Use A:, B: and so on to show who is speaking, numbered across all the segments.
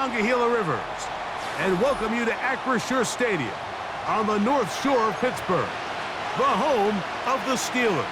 A: Monongahela Rivers and welcome you to Acrisure Stadium on the North Shore of Pittsburgh, the home of the Steelers.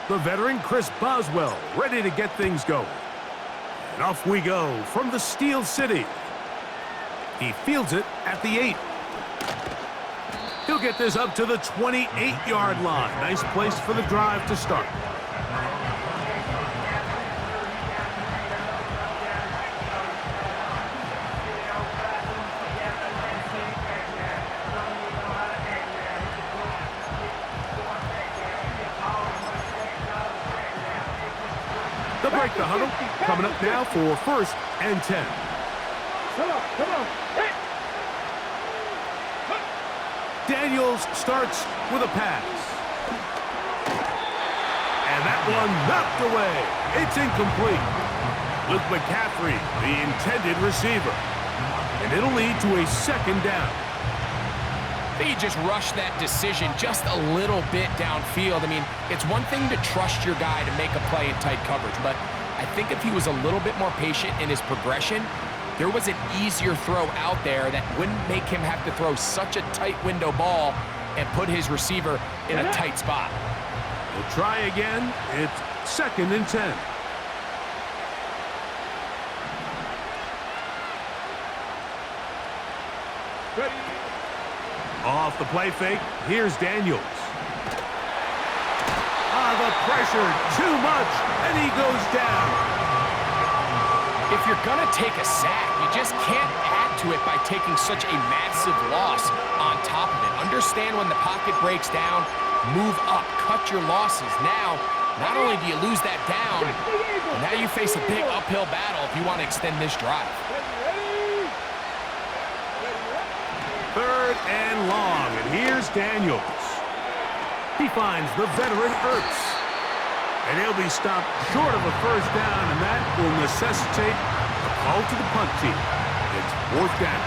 A: The veteran Chris Boswell ready to get things going. And off we go from the Steel City. He fields it at the 8. He'll get this up to the 28-yard line. Nice place for the drive to start. They'll break the huddle. Coming up now for 1st and 10.
B: Come on. Hey.
A: Daniels starts with a pass. And that one knocked away. It's incomplete. Luke McCaffrey, the intended receiver. And it'll lead to a 2nd down.
C: I think he just rushed that decision just a little bit downfield. I mean, it's one thing to trust your guy to make a play in tight coverage, but I think if he was a little bit more patient in his progression, there was an easier throw out there that wouldn't make him have to throw such a tight window ball and put his receiver in a tight spot.
A: We'll try again. It's 2nd and 10.
B: Ready.
A: Off the play fake, here's Daniels. The pressure, too much, and he goes down.
C: If you're going to take a sack, you just can't add to it by taking such a massive loss on top of it. Understand when the pocket breaks down, move up, cut your losses. Now, not only do you lose that down, now you face a big uphill battle if you want to extend this drive.
A: 3rd and long, and here's Daniels. He finds the veteran Ertz. And he'll be stopped short of a 1st down, and that will necessitate a call to the punt team. It's 4th down.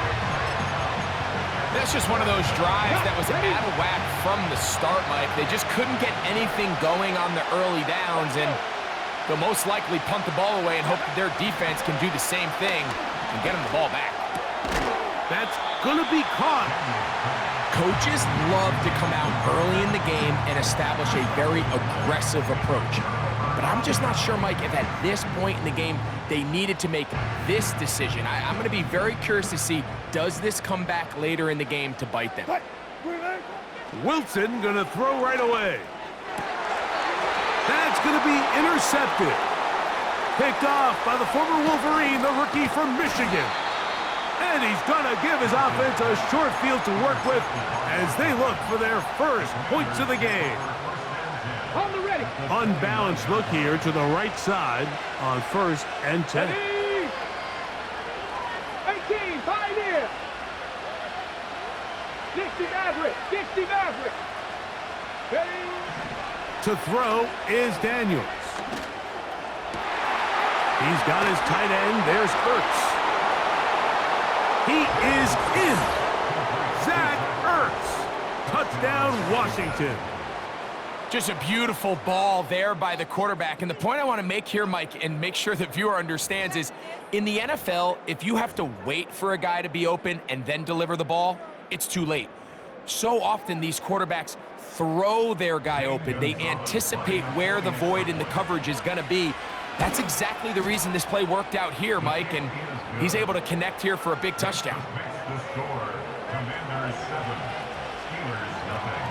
C: That's just one of those drives that was out of whack from the start, Mike. They just couldn't get anything going on the early downs, and they'll most likely punt the ball away and hope that their defense can do the same thing and get them the ball back.
A: That's going to be caught.
C: Coaches love to come out early in the game and establish a very aggressive approach. But I'm just not sure, Mike, if at this point in the game they needed to make this decision. I'm going to be very curious to see, does this come back later in the game to bite them?
A: Wilson going to throw right away. That's going to be intercepted. Picked off by the former Wolverine, the rookie from Michigan. And he's going to give his offense a short field to work with as they look for their first points of the game.
B: On the ready.
A: Unbalanced look here to the right side on 1st and 10.
B: Ready. 18, pioneer. 60 Maverick. Ready.
A: To throw is Daniels. He's got his tight end. There's Ertz. He is in. Zach Ertz. Touchdown, Washington.
C: Just a beautiful ball there by the quarterback. And the point I want to make here, Mike, and make sure the viewer understands is, in the NFL, if you have to wait for a guy to be open and then deliver the ball, it's too late. So often these quarterbacks throw their guy open. They anticipate where the void in the coverage is going to be. That's exactly the reason this play worked out here, Mike, and he's able to connect here for a big touchdown.
D: The score, Commanders 7, Steelers nothing.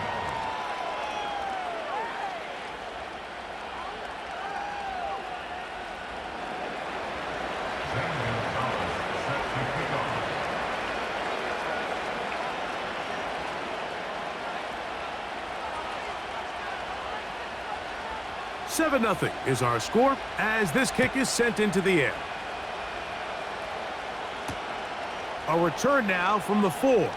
D: Samuel Thomas set to kick off.
A: 7-0 is our score as this kick is sent into the air. A return now from the 4.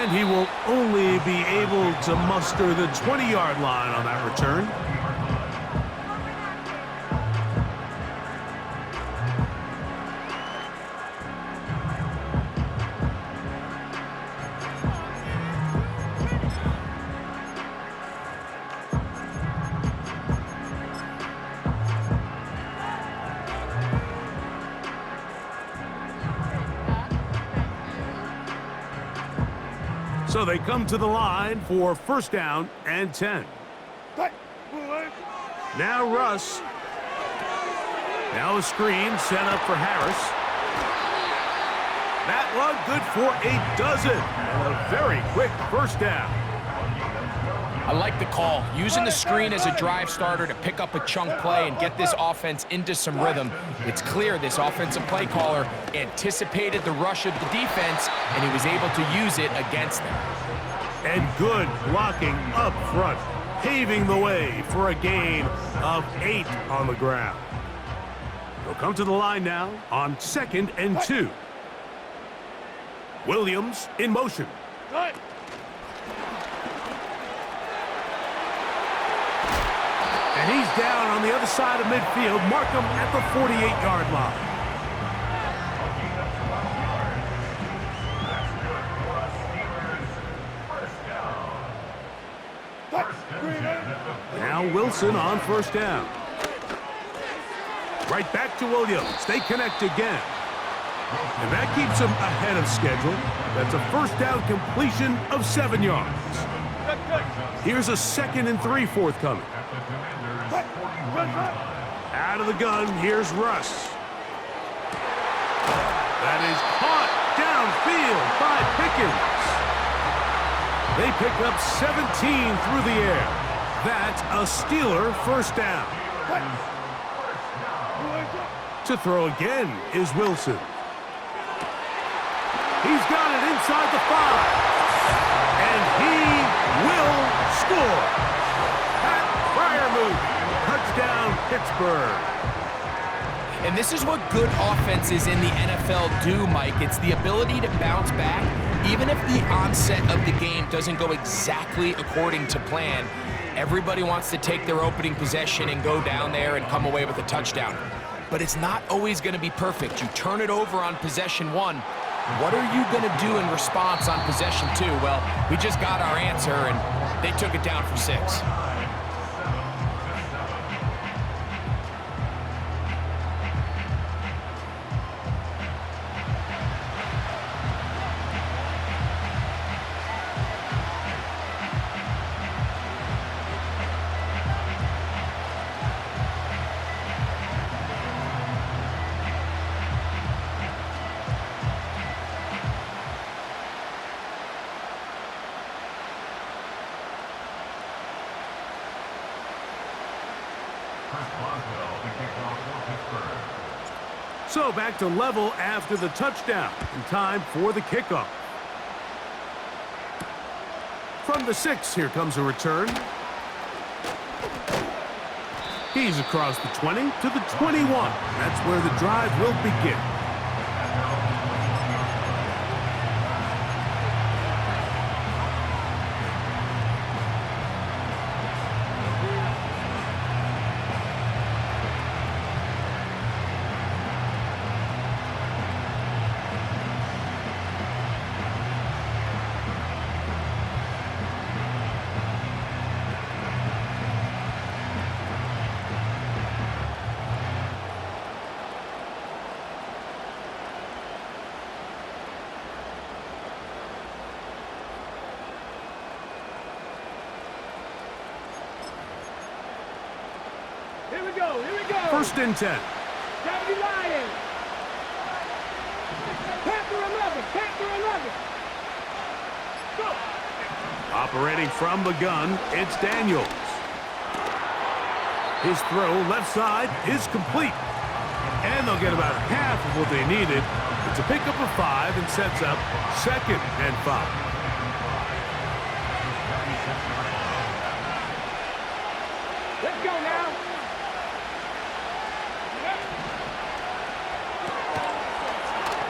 A: And he will only be able to muster the 20-yard line on that return. So they come to the line for first down and 10. Now Russ. Now a screen set up for Harris. That one good for a dozen. And a very quick first down.
C: I like the call. Using the screen as a drive starter to pick up a chunk play and get this offense into some rhythm. It's clear this offensive play caller anticipated the rush of the defense, and he was able to use it against them.
A: And good blocking up front, paving the way for a gain of 8 on the ground. They'll come to the line now on 2nd and 2. Williams in motion. And he's down on the other side of midfield. Mark him at the 48-yard line. Now Wilson on first down. Right back to Williams. They connect again. And that keeps him ahead of schedule. That's a first down completion of 7 yards. Here's a 2nd and 3 forthcoming. Out of the gun, here's Russ. That is caught downfield by Pickens. They pick up 17 through the air. That's a Steeler first down. To throw again is Wilson. He's got it inside the 5. And he will score. Pat Freiermuth. Touchdown, Pittsburgh.
C: And this is what good offenses in the NFL do, Mike. It's the ability to bounce back, even if the onset of the game doesn't go exactly according to plan. Everybody wants to take their opening possession and go down there and come away with a touchdown. But it's not always going to be perfect. You turn it over on possession 1. What are you going to do in response on possession 2? Well, we just got our answer, and they took it down for 6.
A: So back to level after the touchdown, and time for the kickoff. From the 6, here comes a return. He's across the 20 to the 21. That's where the drive will begin.
B: Here we go.
A: 1st and 10.
B: Deputy Lions. Panther 11. Go.
A: Operating from the gun, it's Daniels. His throw left side is complete. And they'll get about half of what they needed. It's a pickup of 5 and sets up 2nd and 5.
B: Let's go now.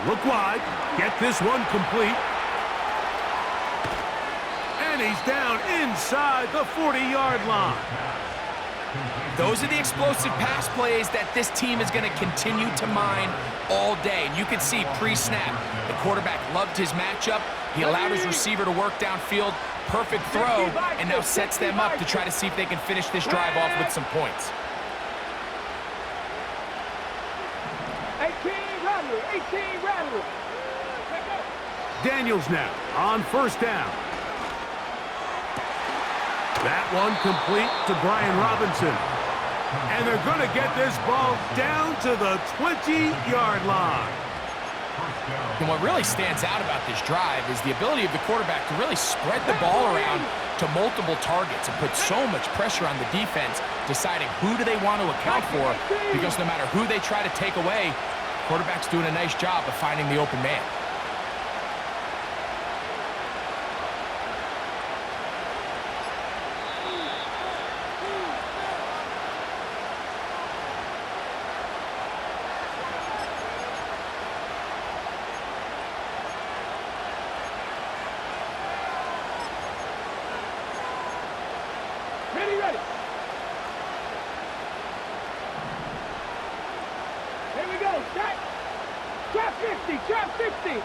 A: Look wide. Get this one complete. And he's down inside the 40-yard line.
C: Those are the explosive pass plays that this team is going to continue to mine all day. And you can see pre-snap, the quarterback loved his matchup. He allowed his receiver to work downfield. Perfect throw, and now sets them up to try to see if they can finish this drive off with some points.
B: 18 Rattler, 18 Rattler.
A: Daniels now on first down. That one complete to Brian Robinson. And they're going to get this ball down to the 20-yard line.
C: And what really stands out about this drive is the ability of the quarterback to really spread the ball around to multiple targets and put so much pressure on the defense, deciding who do they want to account for, because no matter who they try to take away, the quarterback's doing a nice job of finding the open man.
B: Ready. Here we go. Set. Trap 50. Trap 50.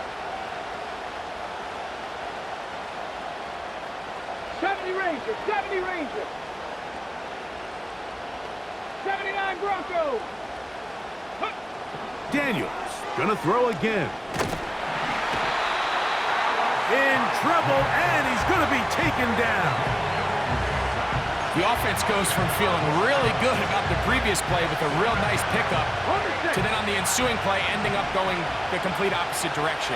B: 70 Rangers. 70 Rangers. 79 Broncos.
A: Daniels gonna throw again. In trouble, and he's gonna be taken down.
C: The offense goes from feeling really good about the previous play with a real nice pickup to then on the ensuing play ending up going the complete opposite direction.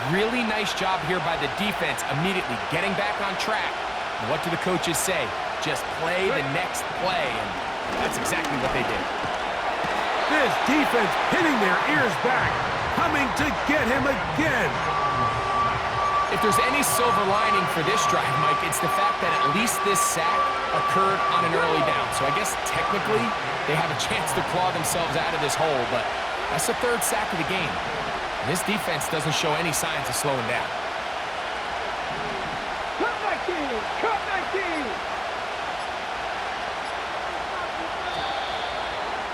C: Really nice job here by the defense, immediately getting back on track. And what do the coaches say? Just play the next play, and that's exactly what they did.
A: This defense hitting their ears back, coming to get him again.
C: If there's any silver lining for this drive, Mike, it's the fact that at least this sack occurred on an early down. So I guess technically they have a chance to claw themselves out of this hole, but that's the third sack of the game. And this defense doesn't show any signs of slowing down.
B: Cut 19. Cut 19.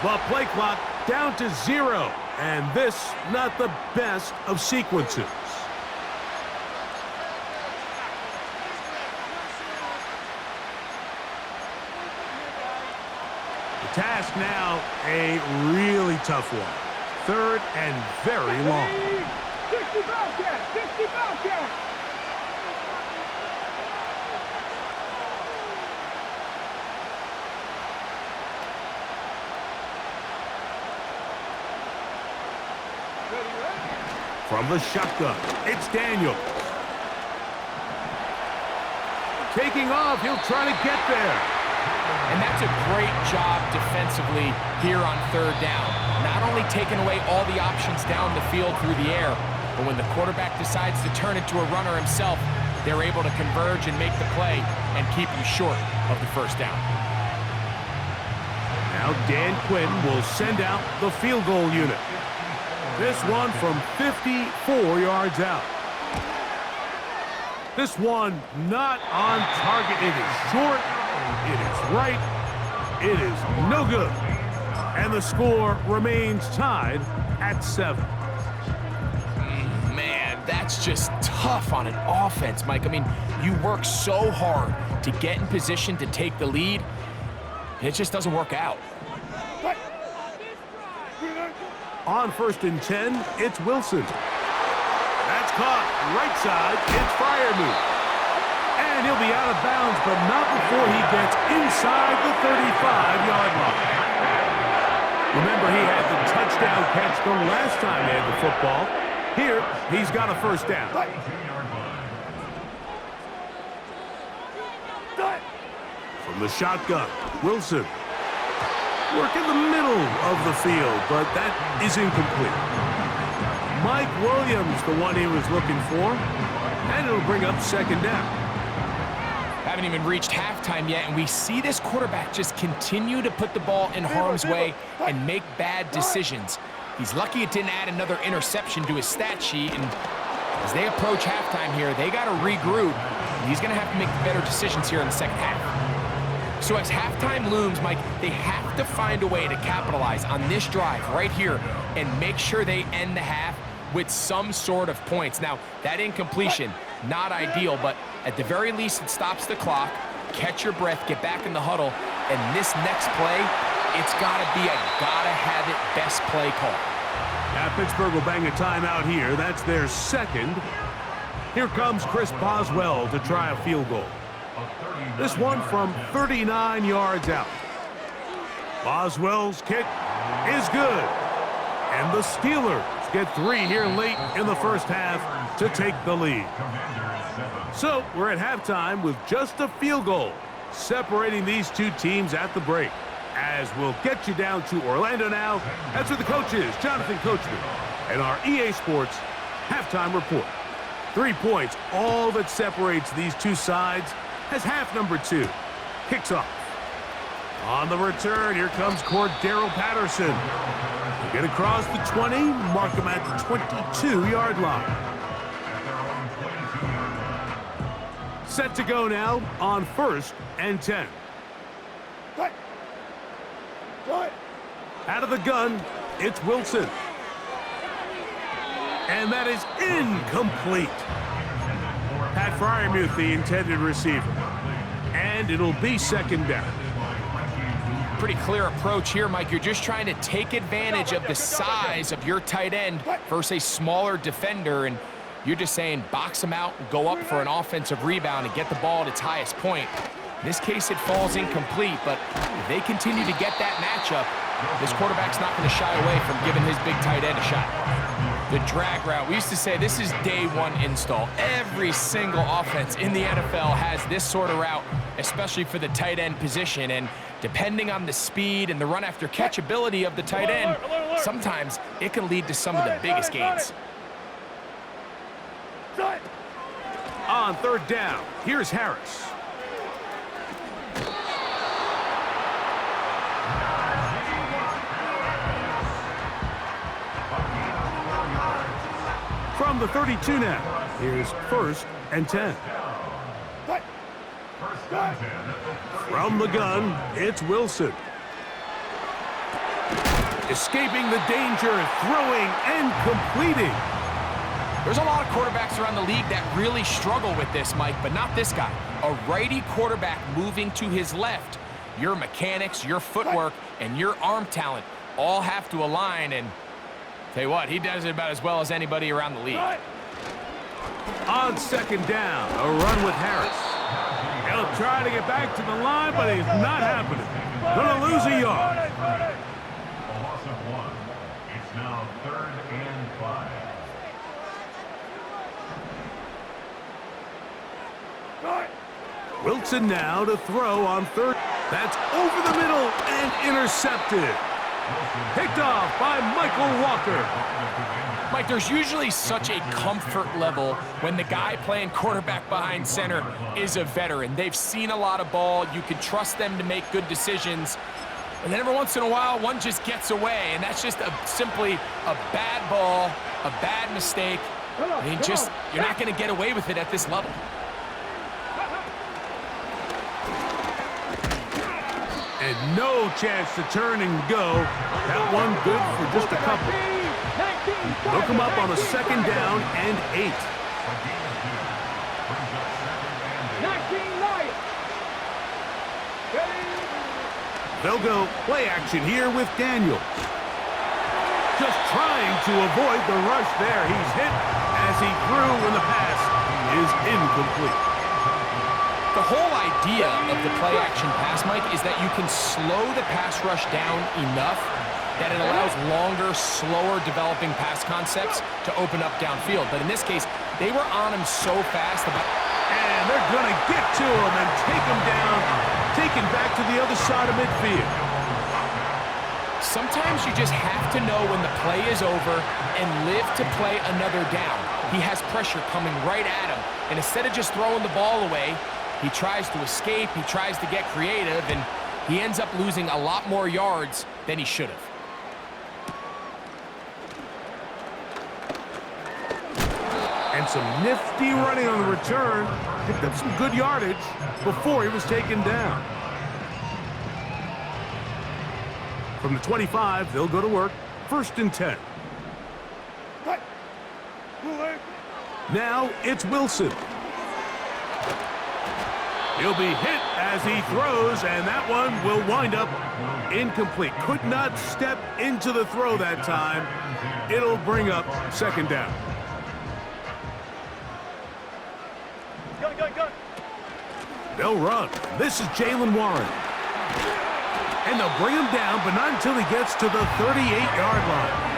A: The play clock down to 0, and this not the best of sequences. The task now a really tough one. Third and very long.
B: 60 Bobcats. 60 Bobcats.
A: From the shotgun, it's Daniels. Taking off, he'll try to get there.
C: And that's a great job defensively here on third down. Not only taking away all the options down the field through the air, but when the quarterback decides to turn it to a runner himself, they're able to converge and make the play and keep him short of the first down.
A: Now Dan Quinn will send out the field goal unit. This one from 54 yards out. This one not on target. It is short. It is right. It is no good. And the score remains tied at 7.
C: Man, that's just tough on an offense, Mike. I mean, you work so hard to get in position to take the lead, and it just doesn't work out.
A: On 1st and 10, it's Wilson. That's caught. Right side, it's Freiermuth. And he'll be out of bounds, but not before he gets inside the 35-yard line. Remember, he had the touchdown catch the last time he had the football. Here, he's got a first down. From the shotgun, Wilson. Work in the middle of the field, but that is incomplete. Mike Williams, the one he was looking for, and it'll bring up second down.
C: Haven't even reached halftime yet, and we see this quarterback just continue to put the ball in harm's way and make bad decisions. He's lucky it didn't add another interception to his stat sheet, and As they approach halftime here, they got to regroup. He's going to have to make better decisions here in the second half. So as halftime looms, Mike, they have to find a way to capitalize on this drive right here and make sure they end the half with some sort of points. Now, that incompletion, not ideal, but at the very least, it stops the clock. Catch your breath, get back in the huddle, and this next play, it's got to be a gotta-have-it best play call.
A: Now, Pittsburgh will bang a timeout here. That's their second. Here comes Chris Boswell to try a field goal. This one from 39 yards out. Boswell's kick is good. And the Steelers get 3 here late in the first half to take the lead. So we're at halftime with just a field goal separating these two teams at the break. As we'll get you down to Orlando now. That's where the coach is, Jonathan Coachman, and our EA Sports halftime report. 3 points, all that separates these two sides, as half number 2 kicks off. On the return, here comes Cordero Patterson. He'll get across the 20, mark him at the 22-yard line. Set to go now on 1st and 10. Out of the gun, it's Wilson. And that is incomplete. Pat Freiermuth, the intended receiver. And it'll be second down.
C: Pretty clear approach here, Mike. You're just trying to take advantage of the size of your tight end versus a smaller defender, and you're just saying box him out and go up for an offensive rebound and get the ball at its highest point. In this case, it falls incomplete, but if they continue to get that matchup, this quarterback's not going to shy away from giving his big tight end a shot. The drag route. We used to say this is day one install. Every single offense in the NFL has this sort of route, especially for the tight end position. And depending on the speed and the run after catch ability of the tight end, sometimes it can lead to some of the biggest gains.
A: On 3rd down, here's Harris. From the 32 now, here's 1st and 10. From the gun, it's Wilson. Escaping the danger, throwing and completing.
C: There's a lot of quarterbacks around the league that really struggle with this, Mike, but not this guy. A righty quarterback moving to his left. Your mechanics, your footwork, and your arm talent all have to align, and tell you what, he does it about as well as anybody around the league.
A: On 2nd down, a run with Harris. He'll try to get back to the line, but it's not happening. Gonna lose a yard.
D: A loss of 1. It's now 3rd and 5.
A: Wilson now to throw on 3rd. That's over the middle and intercepted. Picked off by Michael Walker.
C: Mike, there's usually such a comfort level when the guy playing quarterback behind center is a veteran. They've seen a lot of ball. You can trust them to make good decisions. And then every once in a while, one just gets away, and that's just simply a bad ball, a bad mistake. I mean, you're not going to get away with it at this level.
A: And no chance to turn and go. That one good for just a couple. Look him up on a 2nd down and 8. They'll go play action here with Daniels. Just trying to avoid the rush there. He's hit as he threw when the pass is incomplete.
C: The whole idea of the play-action pass, Mike, is that you can slow the pass rush down enough that it allows longer, slower developing pass concepts to open up downfield. But in this case, they were on him so fast.
A: And they're going to get to him and take him down, taken back to the other side of midfield.
C: Sometimes you just have to know when the play is over and live to play another down. He has pressure coming right at him. And instead of just throwing the ball away, he tries to escape, he tries to get creative, and he ends up losing a lot more yards than he should have.
A: And some nifty running on the return. Picked up some good yardage before he was taken down. From the 25, they'll go to work. 1st and 10. Now it's Wilson. He'll be hit as he throws, and that one will wind up incomplete. Could not step into the throw that time. It'll bring up 2nd down. They'll run. This is Jaylen Warren. And they'll bring him down, but not until he gets to the 38-yard line.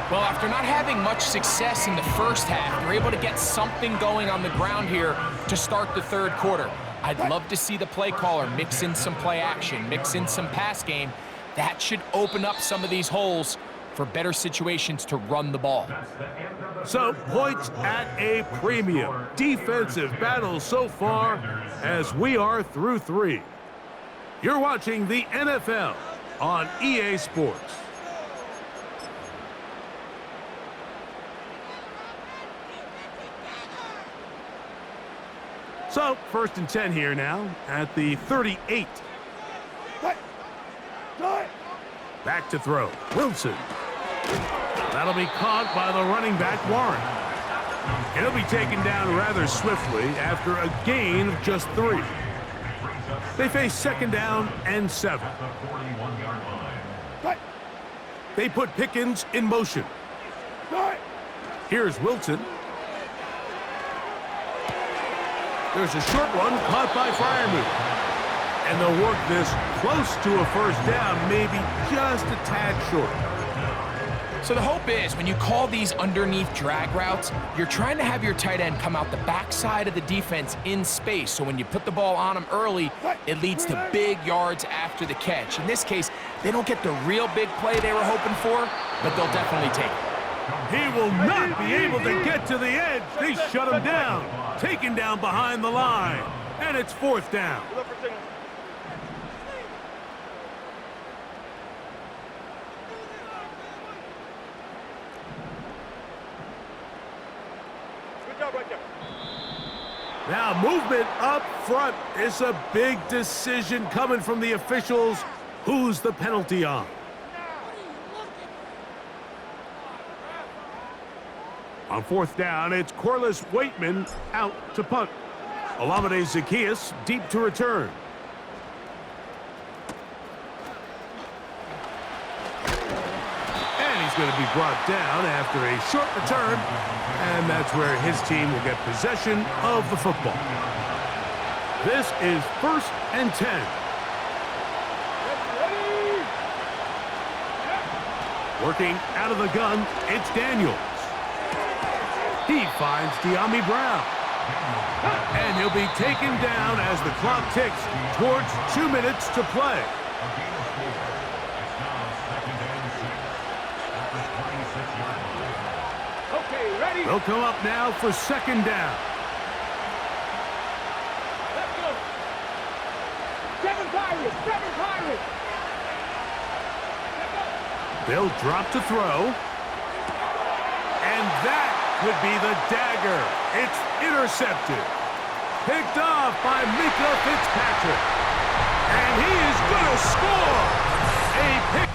C: Well, after not having much success in the first half, they're able to get something going on the ground here to start the 3rd quarter. I'd love to see the play caller mix in some play action, mix in some pass game. That should open up some of these holes for better situations to run the ball.
A: So, points at a premium. Defensive battle so far as we are through 3. You're watching the NFL on EA Sports. So, 1st and 10 here now at the 38. Back to throw. Wilson. That'll be caught by the running back, Warren. He'll be taken down rather swiftly after a gain of just 3. They face 2nd down and 7. They put Pickens in motion. Here's Wilson. There's a short one caught by Freiermuth. And they'll work this close to a 1st down, maybe just a tad short.
C: So the hope is when you call these underneath drag routes, you're trying to have your tight end come out the backside of the defense in space. So when you put the ball on him early, it leads to big yards after the catch. In this case, they don't get the real big play they were hoping for, but they'll definitely take it.
A: He will not be able to get to the edge. They shut him down. Taken down behind the line. And it's 4th down. Now movement up front is a big decision coming from the officials. Who's the penalty on? On 4th down, it's Corliss Waitman out to punt. Olamide Zaccheaus deep to return. And he's going to be brought down after a short return. And that's where his team will get possession of the football. This is 1st and 10. Working out of the gun, it's Daniels. He finds De'Ami Brown. And he'll be taken down as the clock ticks towards 2 minutes to play.
B: Okay, ready?
A: They'll come up now for 2nd down.
B: Let's go. 7 Pirates, 7 Pirates.
A: They'll drop to throw. And that could be the dagger. It's intercepted. Picked off by Mika Fitzpatrick. And he is going to score. A pick.